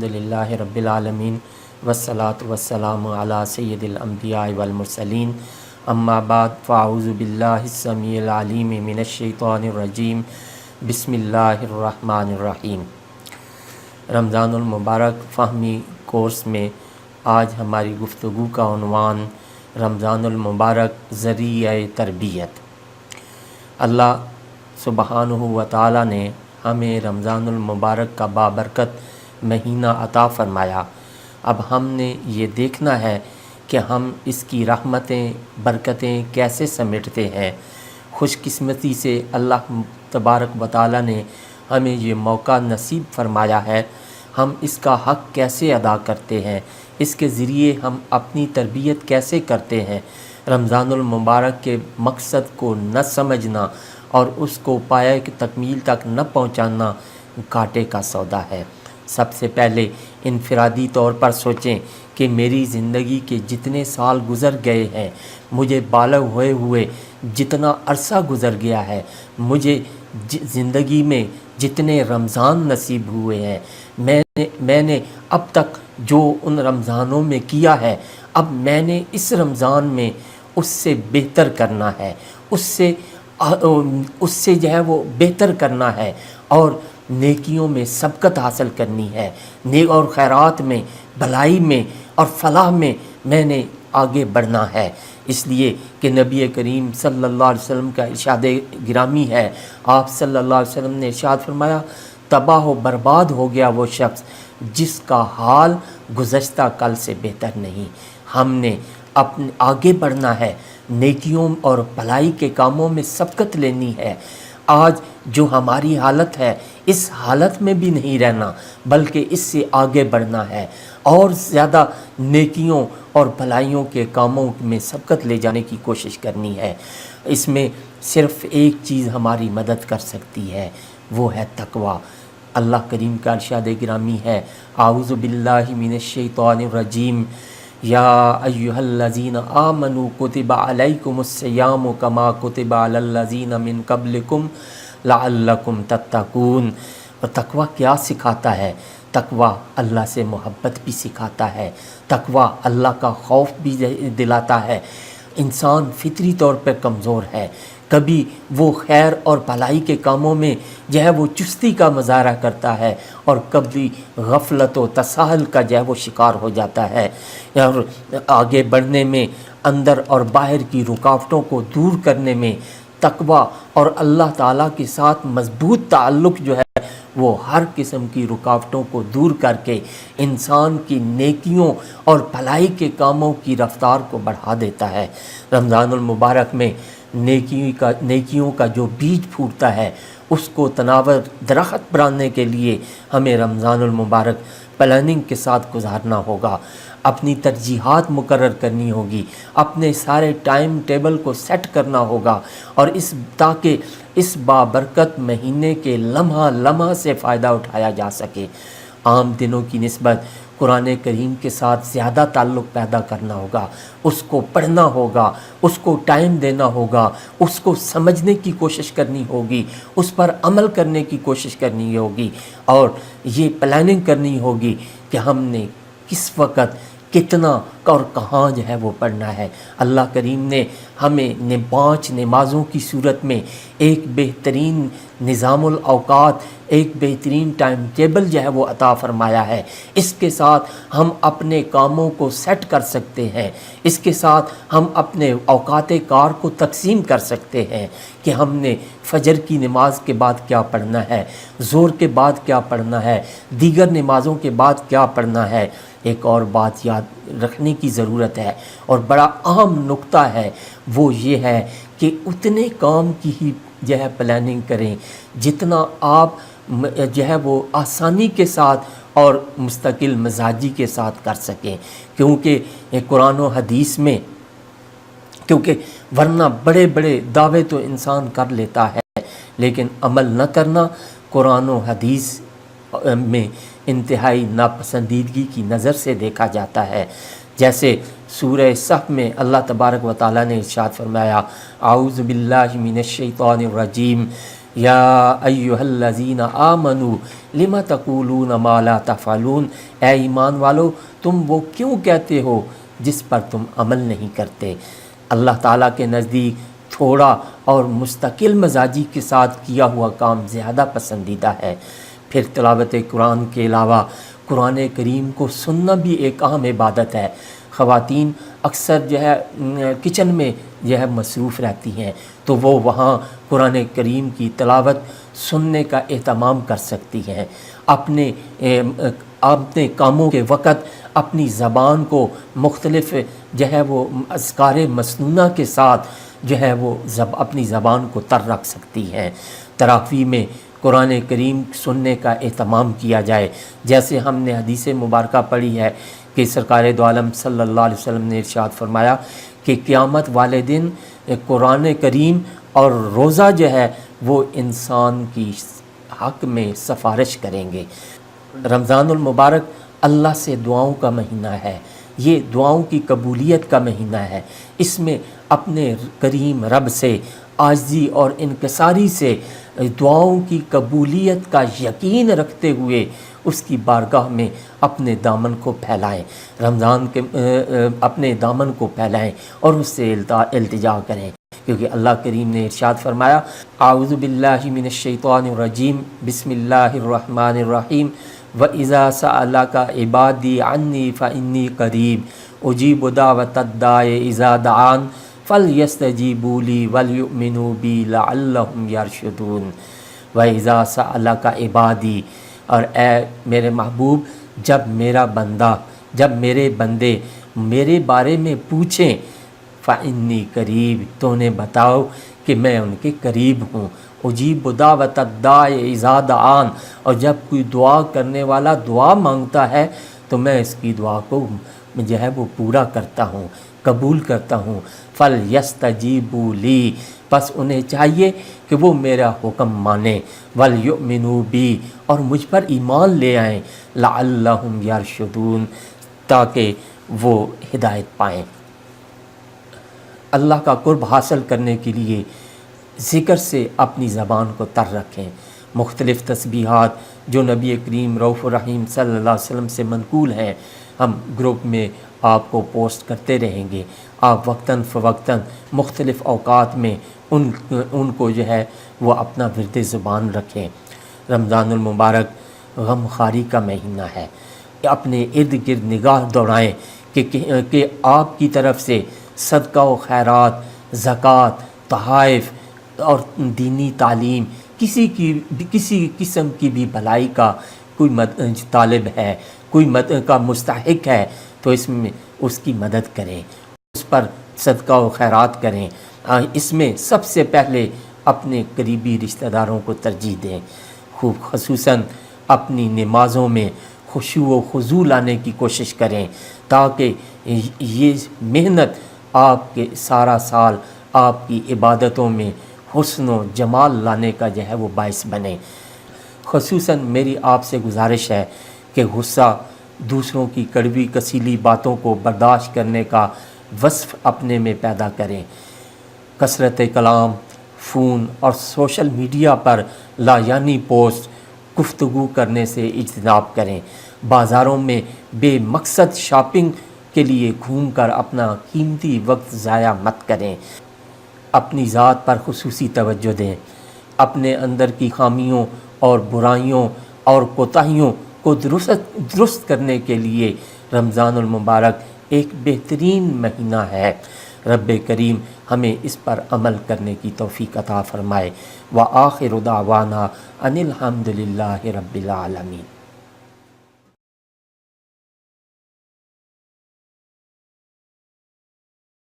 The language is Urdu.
الحمدللہ رب العالمین والصلاة والسلام علی سید الانبیاء والمرسلین اما بعد فاعوذ باللہ السمیع العلیم من الشیطان الرجیم بسم اللہ الرحمن الرحیم۔ رمضان المبارک فہمی کورس میں آج ہماری گفتگو کا عنوان رمضان المبارک ذریعہ تربیت۔ اللہ سبحانہ و تعالی نے ہمیں رمضان المبارک کا بابرکت مہینہ عطا فرمایا۔ اب ہم نے یہ دیکھنا ہے کہ ہم اس کی رحمتیں برکتیں کیسے سمیٹتے ہیں۔ خوش قسمتی سے اللہ تبارک و تعالی نے ہمیں یہ موقع نصیب فرمایا ہے، ہم اس کا حق کیسے ادا کرتے ہیں، اس کے ذریعے ہم اپنی تربیت کیسے کرتے ہیں۔ رمضان المبارک کے مقصد کو نہ سمجھنا اور اس کو پایہ کی تکمیل تک نہ پہنچانا گھاٹے کا سودا ہے۔ سب سے پہلے انفرادی طور پر سوچیں کہ میری زندگی کے جتنے سال گزر گئے ہیں، مجھے بالغ ہوئے ہوئے جتنا عرصہ گزر گیا ہے، مجھے زندگی میں جتنے رمضان نصیب ہوئے ہیں، میں نے اب تک جو ان رمضانوں میں کیا ہے، اب میں نے اس رمضان میں اس سے بہتر کرنا ہے، اس سے جو ہے وہ بہتر کرنا ہے اور نیکیوں میں سبقت حاصل کرنی ہے، نیک اور خیرات میں، بھلائی میں اور فلاح میں میں نے آگے بڑھنا ہے۔ اس لیے کہ نبی کریم صلی اللہ علیہ وسلم کا ارشاد گرامی ہے، آپ صلی اللہ علیہ وسلم نے ارشاد فرمایا، تباہ و برباد ہو گیا وہ شخص جس کا حال گزشتہ کل سے بہتر نہیں۔ ہم نے اپنے آگے بڑھنا ہے، نیکیوں اور بھلائی کے کاموں میں سبقت لینی ہے۔ آج جو ہماری حالت ہے، اس حالت میں بھی نہیں رہنا بلکہ اس سے آگے بڑھنا ہے اور زیادہ نیکیوں اور بھلائیوں کے کاموں میں سبقت لے جانے کی کوشش کرنی ہے۔ اس میں صرف ایک چیز ہماری مدد کر سکتی ہے، وہ ہے تقویٰ۔ اللہ کریم کا ارشاد گرامی ہے، اعوذ باللہ من الشیطان الرجیم، یا ایھا الذین آمنوا کتب علیکم الصیام کما کتب علی الذین من قبلکم لعلکم تتقون۔ اور تقویٰ کیا سکھاتا ہے؟ تقویٰ اللہ سے محبت بھی سکھاتا ہے، تقویٰ اللہ کا خوف بھی دلاتا ہے۔ انسان فطری طور پر کمزور ہے، کبھی وہ خیر اور بھلائی کے کاموں میں جو ہے وہ چستی کا مظاہرہ کرتا ہے اور کبھی غفلت و تساہل کا جو ہے وہ شکار ہو جاتا ہے، اور آگے بڑھنے میں اندر اور باہر کی رکاوٹوں کو دور کرنے میں تقویٰ اور اللہ تعالیٰ کے ساتھ مضبوط تعلق جو ہے وہ ہر قسم کی رکاوٹوں کو دور کر کے انسان کی نیکیوں اور بھلائی کے کاموں کی رفتار کو بڑھا دیتا ہے۔ رمضان المبارک میں نیکیوں کا جو بیج پھوٹتا ہے، اس کو تناور درخت بنانے کے لیے ہمیں رمضان المبارک پلاننگ کے ساتھ گزارنا ہوگا، اپنی ترجیحات مقرر کرنی ہوگی، اپنے سارے ٹائم ٹیبل کو سیٹ کرنا ہوگا، اور تاکہ اس بابرکت مہینے کے لمحہ لمحہ سے فائدہ اٹھایا جا سکے۔ عام دنوں کی نسبت قرآن کریم کے ساتھ زیادہ تعلق پیدا کرنا ہوگا، اس کو پڑھنا ہوگا، اس کو ٹائم دینا ہوگا، اس کو سمجھنے کی کوشش کرنی ہوگی، اس پر عمل کرنے کی کوشش کرنی ہوگی، اور یہ پلاننگ کرنی ہوگی کہ ہم نے کس وقت کتنا اور کہاں جو ہے وہ پڑھنا ہے۔ اللہ کریم نے ہمیں 5 نمازوں کی صورت میں ایک بہترین نظام الاوقات، ایک بہترین ٹائم ٹیبل جو ہے وہ عطا فرمایا ہے۔ اس کے ساتھ ہم اپنے کاموں کو سیٹ کر سکتے ہیں، اس کے ساتھ ہم اپنے اوقات کار کو تقسیم کر سکتے ہیں کہ ہم نے فجر کی نماز کے بعد کیا پڑھنا ہے، ظہر کے بعد کیا پڑھنا ہے، دیگر نمازوں کے بعد کیا پڑھنا ہے۔ ایک اور بات یاد رکھنے کی ضرورت ہے اور بڑا اہم نقطہ ہے، وہ یہ ہے کہ اتنے کام کی ہی جو ہے پلاننگ کریں جتنا آپ جو ہے وہ آسانی کے ساتھ اور مستقل مزاجی کے ساتھ کر سکیں، کیونکہ قرآن و حدیث میں ورنہ بڑے بڑے دعوے تو انسان کر لیتا ہے لیکن عمل نہ کرنا قرآن و حدیث میں انتہائی ناپسندیدگی کی نظر سے دیکھا جاتا ہے۔ جیسے سورہ صف میں اللہ تبارک و تعالیٰ نے ارشاد فرمایا، اعوذ باللہ من الشیطان الرجیم، یا ایھا الذین آمنوا لم تقولون ما لا تفعلون، اے ایمان والو تم وہ کیوں کہتے ہو جس پر تم عمل نہیں کرتے۔ اللہ تعالیٰ کے نزدیک تھوڑا اور مستقل مزاجی کے ساتھ کیا ہوا کام زیادہ پسندیدہ ہے۔ پھر تلاوت قرآن کے علاوہ قرآن کریم کو سننا بھی ایک اہم عبادت ہے۔ خواتین اکثر کچن میں مصروف رہتی ہیں، تو وہ وہاں قرآن کریم کی تلاوت سننے کا اہتمام کر سکتی ہیں۔ اپنے کاموں کے وقت اپنی زبان کو مختلف وہ اذکار مسنونہ کے ساتھ وہ اپنی زبان کو تر رکھ سکتی ہیں۔ تراویح میں قرآن کریم سننے کا اہتمام کیا جائے، جیسے ہم نے حدیث مبارکہ پڑھی ہے کہ سرکار دو عالم صلی اللہ علیہ وسلم نے ارشاد فرمایا کہ قیامت والے دن قرآن کریم اور روزہ وہ انسان کی حق میں سفارش کریں گے۔ رمضان المبارک اللہ سے دعاؤں کا مہینہ ہے، یہ دعاؤں کی قبولیت کا مہینہ ہے۔ اس میں اپنے کریم رب سے عاجزی اور انکساری سے دعاؤں کی قبولیت کا یقین رکھتے ہوئے اس کی بارگاہ میں اپنے دامن کو پھیلائیں، اپنے دامن کو پھیلائیں اور اس سے التجا کریں، کیونکہ اللہ کریم نے ارشاد فرمایا اعوذ باللہ من الشیطان الرجیم بسم اللہ الرحمن الرحیم وَإِذَا سَأَلَكَ عِبَادِي عَنِّي فَإِنِّي قَرِيبٌ أُجِيبُ دَعْوَةَ الدَّاعِ إِذَا دَعَانِ فَلْيَسْتَجِيبُوا لِي وَلْيُؤْمِنُوا بِي لَعَلَّهُمْ يَرْشُدُونَ۔ وَإِذَا سَأَلَكَ عِبَادِي، اور اے میرے محبوب جب میرے بندے میرے بارے میں پوچھیں، فَإِنِّي قریب، تو انہیں بتاؤ کہ میں ان کے قریب ہوں۔ اجیب دعوت الداع اذا دعان، اور جب کوئی دعا کرنے والا دعا مانگتا ہے تو میں اس کی دعا کو وہ پورا کرتا ہوں، قبول کرتا ہوں۔ فَلْيَسْتَجِيبُوا لِي، پس انہیں چاہیے کہ وہ میرا حکم مانیں، وَلْيُؤْمِنُوا بِي، اور مجھ پر ایمان لے آئیں، لَعَلَّهُمْ يَرْشُدُونَ، تاکہ وہ ہدایت پائیں۔ اللہ کا قرب حاصل کرنے کے لیے ذکر سے اپنی زبان کو تر رکھیں۔ مختلف تسبیحات جو نبی کریم رؤوف الرحیم صلی اللہ علیہ وسلم سے منقول ہیں، ہم گروپ میں آپ کو پوسٹ کرتے رہیں گے۔ آپ وقتاً فوقتاً مختلف اوقات میں ان کو وہ اپنا ورد زبان رکھیں۔ رمضان المبارک غم خواری کا مہینہ ہے۔ اپنے ارد گرد نگاہ دوڑائیں کہ آپ کی طرف سے صدقہ و خیرات، زکوٰۃ، تحائف اور دینی تعلیم، کسی قسم کی بھی بھلائی کا کوئی طالب ہے، کوئی کا مستحق ہے، تو اس میں اس کی مدد کریں، اس پر صدقہ و خیرات کریں۔ اس میں سب سے پہلے اپنے قریبی رشتہ داروں کو ترجیح دیں، خصوصاً اپنی نمازوں میں خشوع و خضوع لانے کی کوشش کریں، تاکہ یہ محنت آپ کے سارا سال آپ کی عبادتوں میں حسن و جمال لانے کا وہ باعث بنے۔ خصوصاً میری آپ سے گزارش ہے کہ غصہ، دوسروں کی کڑوی کسیلی باتوں کو برداشت کرنے کا وصف اپنے میں پیدا کریں۔ کثرت کلام، فون اور سوشل میڈیا پر لایعنی پوسٹ، گفتگو کرنے سے اجتناب کریں۔ بازاروں میں بے مقصد شاپنگ کے لیے گھوم کر اپنا قیمتی وقت ضائع مت کریں۔ اپنی ذات پر خصوصی توجہ دیں۔ اپنے اندر کی خامیوں اور برائیوں اور کوتاہیوں کو درست کرنے کے لیے رمضان المبارک ایک بہترین مہینہ ہے۔ رب کریم ہمیں اس پر عمل کرنے کی توفیق عطا فرمائے۔ وآخر دعوانا ان الحمد للہ رب العالمین۔